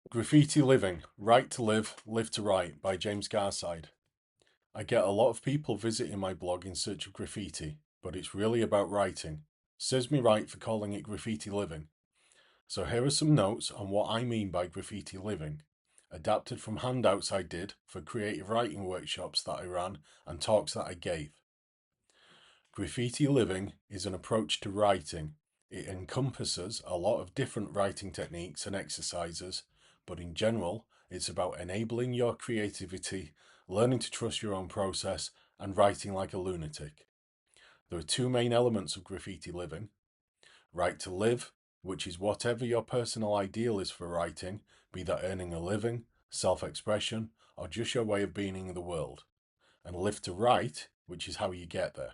Graffiti Living, Right to Live, Live to Write by James Garside. I get a lot of people visiting my blog in search of graffiti, but it's really about writing. Serves me right for calling it Graffiti Living. So here are some notes on what I mean by graffiti living, adapted from handouts I did for creative writing workshops that I ran and talks that I gave. Graffiti living is an approach to writing. It encompasses a lot of different writing techniques and exercises, but in general, it's about enabling your creativity, learning to trust your own process, and writing like a lunatic. There are two main elements of graffiti living: right to live, which is whatever your personal ideal is for writing, be that earning a living, self-expression, or just your way of being in the world, and live to write, which is how you get there.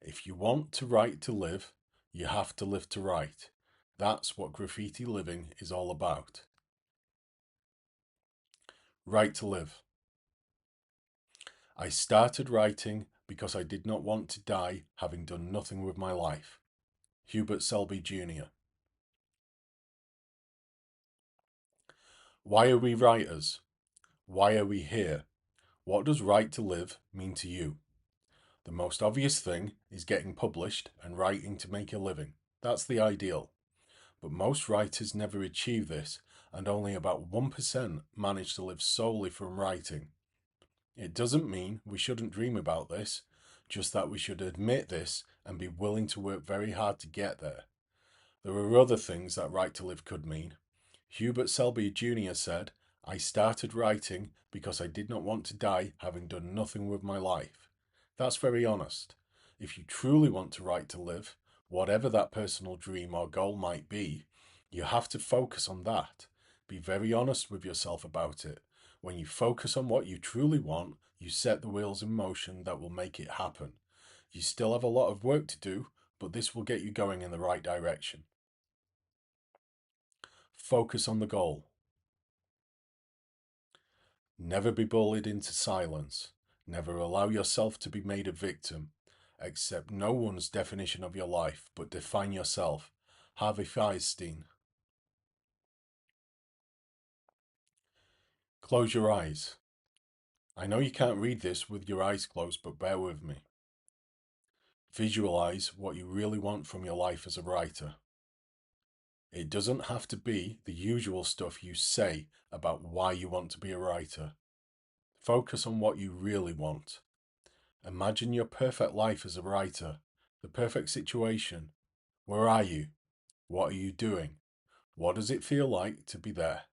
If you want to write to live, you have to live to write. That's what graffiti living is all about. Right to live. I started writing because I did not want to die having done nothing with my life. Hubert Selby Jr. Why are we writers? Why are we here? What does right to live mean to you? The most obvious thing is getting published and writing to make a living. That's the ideal. But most writers never achieve this, and only about 1% manage to live solely from writing. It doesn't mean we shouldn't dream about this, just that we should admit this and be willing to work very hard to get there. There are other things that right to live could mean. Hubert Selby Jr. said, "I started writing because I did not want to die having done nothing with my life." That's very honest. If you truly want to write to live, whatever that personal dream or goal might be, you have to focus on that. Be very honest with yourself about it. When you focus on what you truly want, you set the wheels in motion that will make it happen. You still have a lot of work to do, but this will get you going in the right direction. Focus on the goal. Never be bullied into silence. Never allow yourself to be made a victim. Accept no one's definition of your life, but define yourself. Harvey Fierstein. Close your eyes. I know you can't read this with your eyes closed, but bear with me. Visualize what you really want from your life as a writer. It doesn't have to be the usual stuff you say about why you want to be a writer. Focus on what you really want. Imagine your perfect life as a writer, the perfect situation. Where are you? What are you doing? What does it feel like to be there?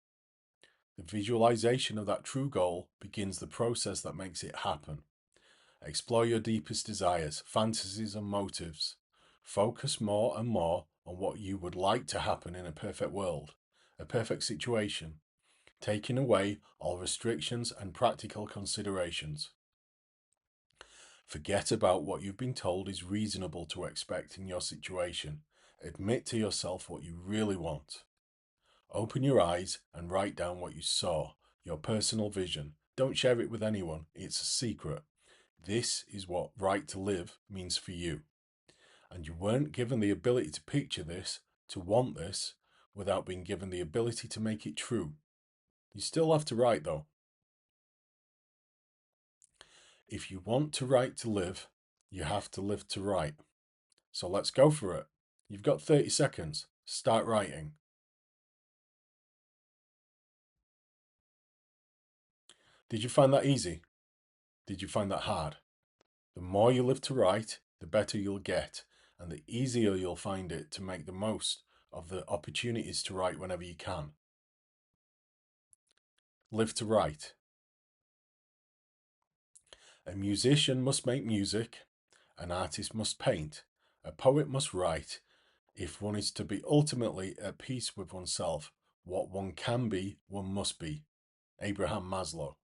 The visualization of that true goal begins the process that makes it happen. Explore your deepest desires, fantasies, and motives. Focus more and more on what you would like to happen in a perfect world, a perfect situation, taking away all restrictions and practical considerations. Forget about what you've been told is reasonable to expect in your situation. Admit to yourself what you really want. Open your eyes and write down what you saw, your personal vision. Don't share it with anyone, it's a secret. This is what right to live means for you. And you weren't given the ability to picture this, to want this, without being given the ability to make it true. You still have to write though. If you want to write to live, you have to live to write. So let's go for it. You've got 30 seconds. Start writing. Did you find that easy? Did you find that hard? The more you live to write, the better you'll get, and the easier you'll find it to make the most of the opportunities to write whenever you can. Live to write. A musician must make music, an artist must paint, a poet must write. If one is to be ultimately at peace with oneself, what one can be, one must be. Abraham Maslow.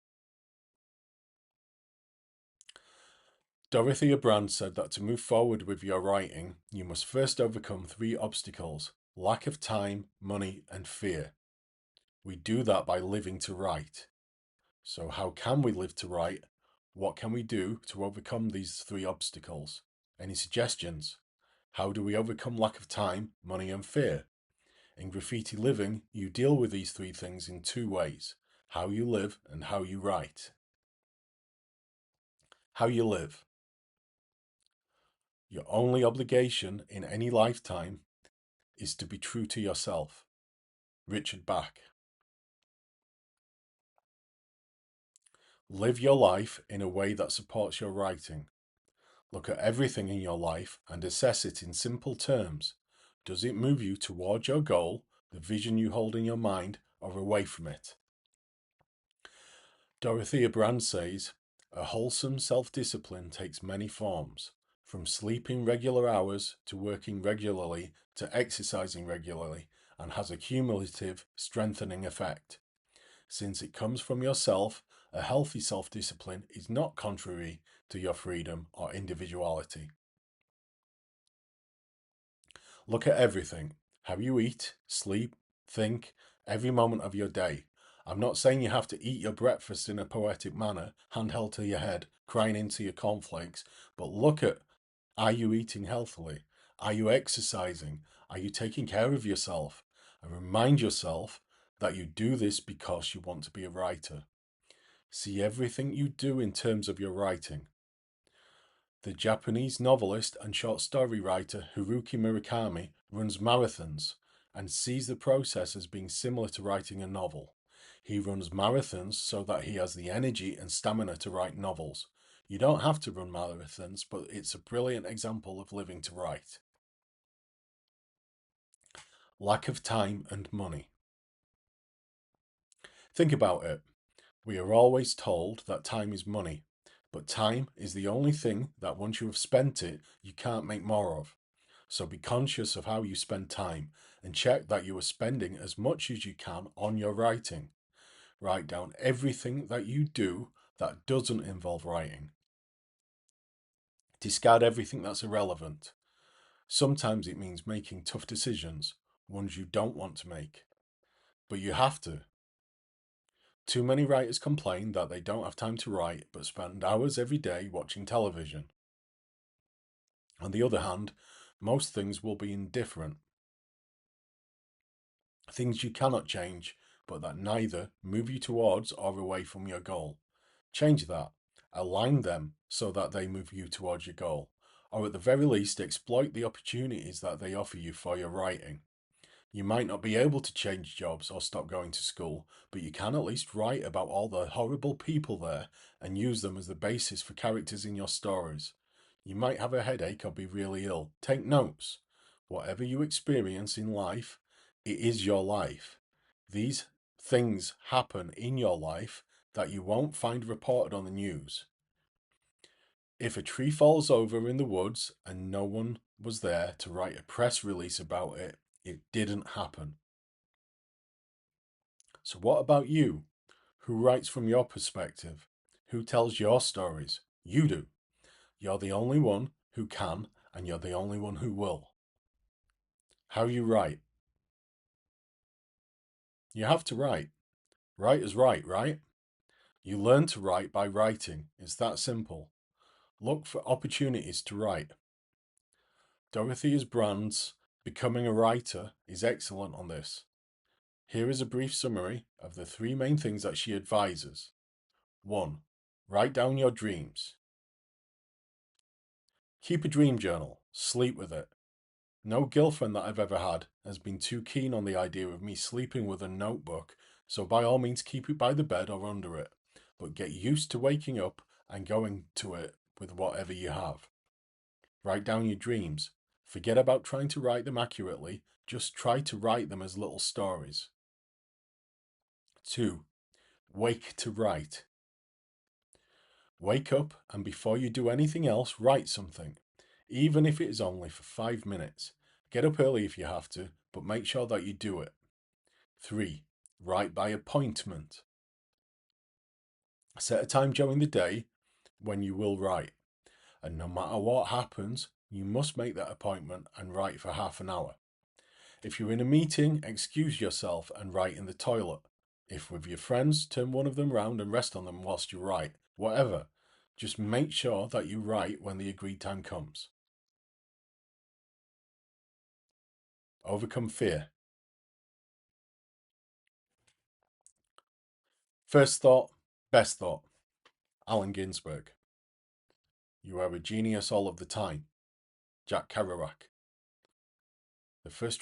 Dorothea Brand said that to move forward with your writing, you must first overcome 3 obstacles: lack of time, money, and fear. We do that by living to write. So how can we live to write? What can we do to overcome these 3 obstacles? Any suggestions? How do we overcome lack of time, money, and fear? In graffiti living, you deal with these three things in two ways: how you live and how you write. How you live. Your only obligation in any lifetime is to be true to yourself. Richard Bach. Live your life in a way that supports your writing. Look at everything in your life and assess it in simple terms. Does it move you towards your goal, the vision you hold in your mind, or away from it? Dorothea Brand says, a wholesome self-discipline takes many forms, from sleeping regular hours to working regularly to exercising regularly, and has a cumulative, strengthening effect. Since it comes from yourself, a healthy self-discipline is not contrary to your freedom or individuality. Look at everything: how you eat, sleep, think, every moment of your day. I'm not saying you have to eat your breakfast in a poetic manner, handheld to your head, crying into your cornflakes, but look at, are you eating healthily? Are you exercising? Are you taking care of yourself? And remind yourself that you do this because you want to be a writer. See everything you do in terms of your writing. The Japanese novelist and short story writer Haruki Murakami runs marathons and sees the process as being similar to writing a novel. He runs marathons so that he has the energy and stamina to write novels. You don't have to run marathons, but it's a brilliant example of living to write. Lack of time and money. Think about it. We are always told that time is money, but time is the only thing that once you have spent it, you can't make more of. So be conscious of how you spend time and check that you are spending as much as you can on your writing. Write down everything that you do that doesn't involve writing. Discard everything that's irrelevant. Sometimes it means making tough decisions, ones you don't want to make, but you have to. Too many writers complain that they don't have time to write but spend hours every day watching television. On the other hand, most things will be indifferent. Things you cannot change, but that neither move you towards or away from your goal. Change that. Align them so that they move you towards your goal, or at the very least exploit the opportunities that they offer you for your writing. You might not be able to change jobs or stop going to school, but you can at least write about all the horrible people there and use them as the basis for characters in your stories. You might have a headache or be really ill. Take notes. Whatever you experience in life, it is your life. These things happen in your life that you won't find reported on the news. If a tree falls over in the woods and no one was there to write a press release about it, it didn't happen. So what about you? Who writes from your perspective? Who tells your stories? You do. You're the only one who can, and you're the only one who will. How you write. You have to write. Writers write, right? You learn to write by writing. It's that simple. Look for opportunities to write. Dorothea Brand's Becoming a Writer is excellent on this. Here is a brief summary of the three main things that she advises. 1. Write down your dreams. Keep a dream journal. Sleep with it. No girlfriend that I've ever had has been too keen on the idea of me sleeping with a notebook, so by all means keep it by the bed or under it, but get used to waking up and going to it with whatever you have. Write down your dreams. Forget about trying to write them accurately, just try to write them as little stories. 2. Wake to write. Wake up and before you do anything else, write something, even if it is only for 5 minutes. Get up early if you have to, but make sure that you do it. 3. Write by appointment. Set a time during the day when you will write, and no matter what happens, you must make that appointment and write for half an hour. If you're in a meeting, excuse yourself and write in the toilet. If with your friends, turn one of them round and rest on them whilst you write. Whatever. Just make sure that you write when the agreed time comes. Overcome fear. First thought, best thought. Allen Ginsberg. You are a genius all of the time. Jack Kerouac. The first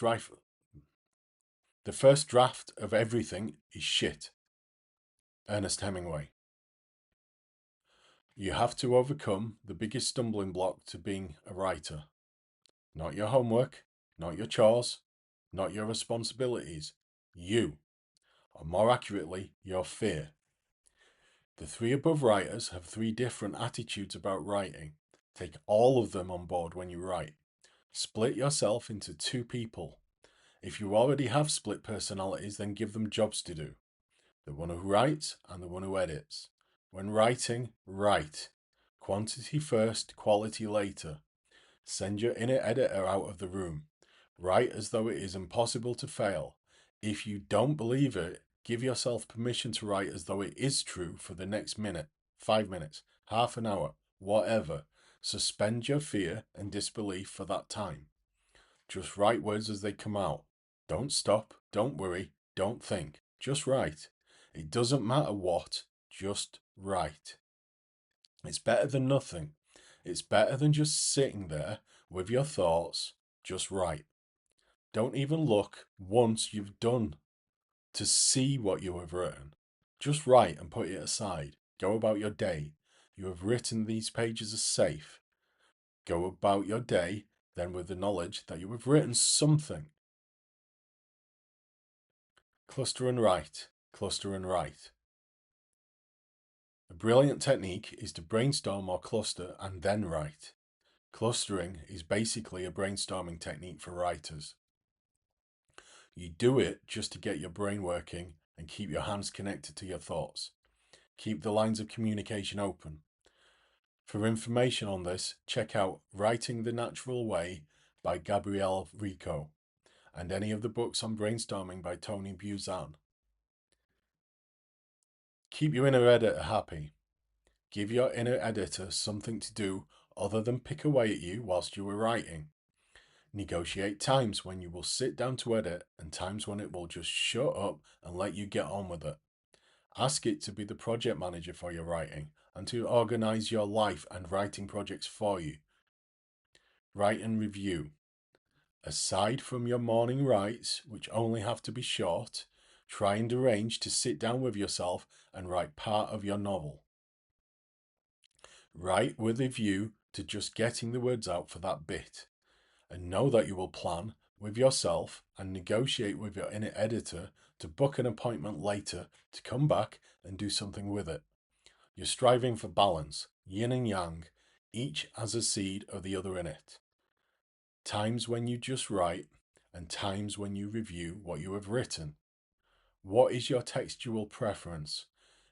draft of everything is shit. Ernest Hemingway. You have to overcome the biggest stumbling block to being a writer. Not your homework, not your chores, not your responsibilities. You, or more accurately, your fear. The three above writers have three different attitudes about writing. Take all of them on board when you write. Split yourself into two people. If you already have split personalities, then give them jobs to do. The one who writes and the one who edits. When writing, write. Quantity first, quality later. Send your inner editor out of the room. Write as though it is impossible to fail. If you don't believe it, give yourself permission to write as though it is true for the next minute, 5 minutes, half an hour, whatever. Suspend your fear and disbelief for that time. Just write words as they come out. Don't stop, don't worry, don't think. Just write. It doesn't matter what, just write. It's better than nothing. It's better than just sitting there with your thoughts. Just write. Don't even look once you've done to see what you have written. Just write and put it aside. Go about your day. You have written these pages as safe. Go about your day then with the knowledge that you have written something. Cluster and write. Cluster and write. A brilliant technique is to brainstorm or cluster and then write. Clustering is basically a brainstorming technique for writers. You do it just to get your brain working and keep your hands connected to your thoughts. Keep the lines of communication open. For information on this, check out Writing the Natural Way by Gabrielle Rico and any of the books on brainstorming by Tony Buzan. Keep your inner editor happy. Give your inner editor something to do other than pick away at you whilst you are writing. Negotiate times when you will sit down to edit and times when it will just shut up and let you get on with it. Ask it to be the project manager for your writing and to organize your life and writing projects for you. Write and review. Aside from your morning writes, which only have to be short, try and arrange to sit down with yourself and write part of your novel. Write with a view to just getting the words out for that bit, and know that you will plan with yourself and negotiate with your inner editor to book an appointment later to come back and do something with it. You're striving for balance, yin and yang, each has a seed of the other in it. Times when you just write and times when you review what you have written. What is your textual preference?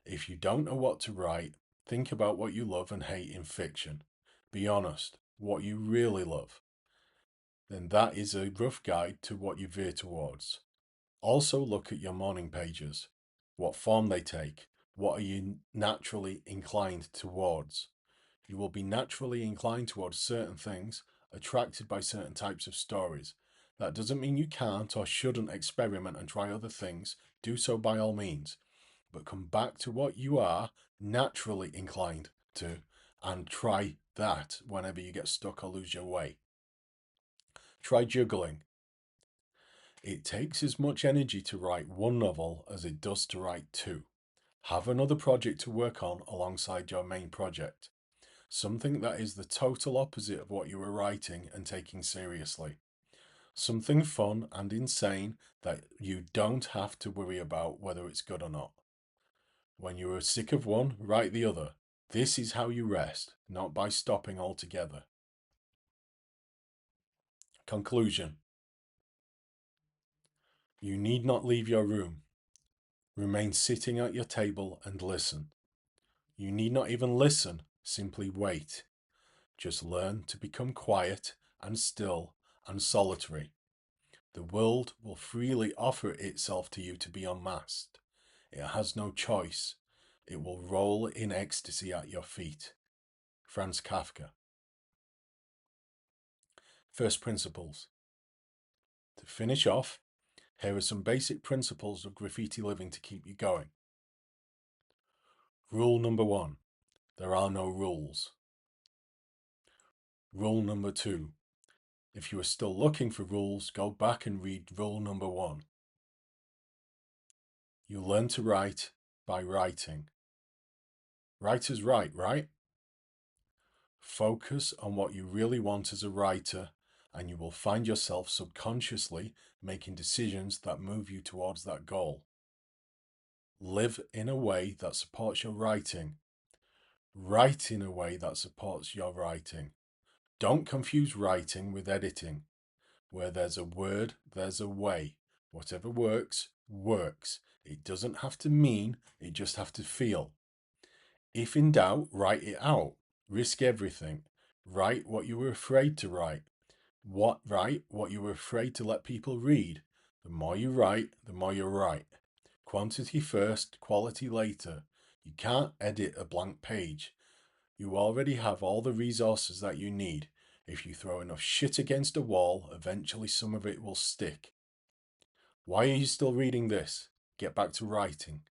If you don't know what to write, think about what you love and hate in fiction. Be honest, what you really love. Then that is a rough guide to what you veer towards. Also look at your morning pages. What form they take. What are you naturally inclined towards? You will be naturally inclined towards certain things, attracted by certain types of stories. That doesn't mean you can't or shouldn't experiment and try other things. Do so by all means. But come back to what you are naturally inclined to and try that whenever you get stuck or lose your way. Try juggling. It takes as much energy to write one novel as it does to write two. Have another project to work on alongside your main project. Something that is the total opposite of what you are writing and taking seriously. Something fun and insane that you don't have to worry about whether it's good or not. When you are sick of one, write the other. This is how you rest, not by stopping altogether. Conclusion. You need not leave your room. Remain sitting at your table and listen. You need not even listen, simply wait. Just learn to become quiet and still and solitary. The world will freely offer itself to you to be unmasked. It has no choice. It will roll in ecstasy at your feet. Franz Kafka. First principles. To finish off, here are some basic principles of graffiti living to keep you going. Rule number 1. There are no rules. Rule number 2. If you are still looking for rules, go back and read rule number 1. You learn to write by writing. Writers write, right? Focus on what you really want as a writer, and you will find yourself subconsciously making decisions that move you towards that goal. Live in a way that supports your writing. Write in a way that supports your writing. Don't confuse writing with editing. Where there's a word, there's a way. Whatever works, works. It doesn't have to mean, it just have to feel. If in doubt, write it out. Risk everything. Write what you were afraid to write. Write what you were afraid to let people read. The more you write, the more you're right. Quantity first, quality later. You can't edit a blank page. You already have all the resources that you need. If you throw enough shit against a wall, eventually some of it will stick. Why are you still reading this? Get back to writing.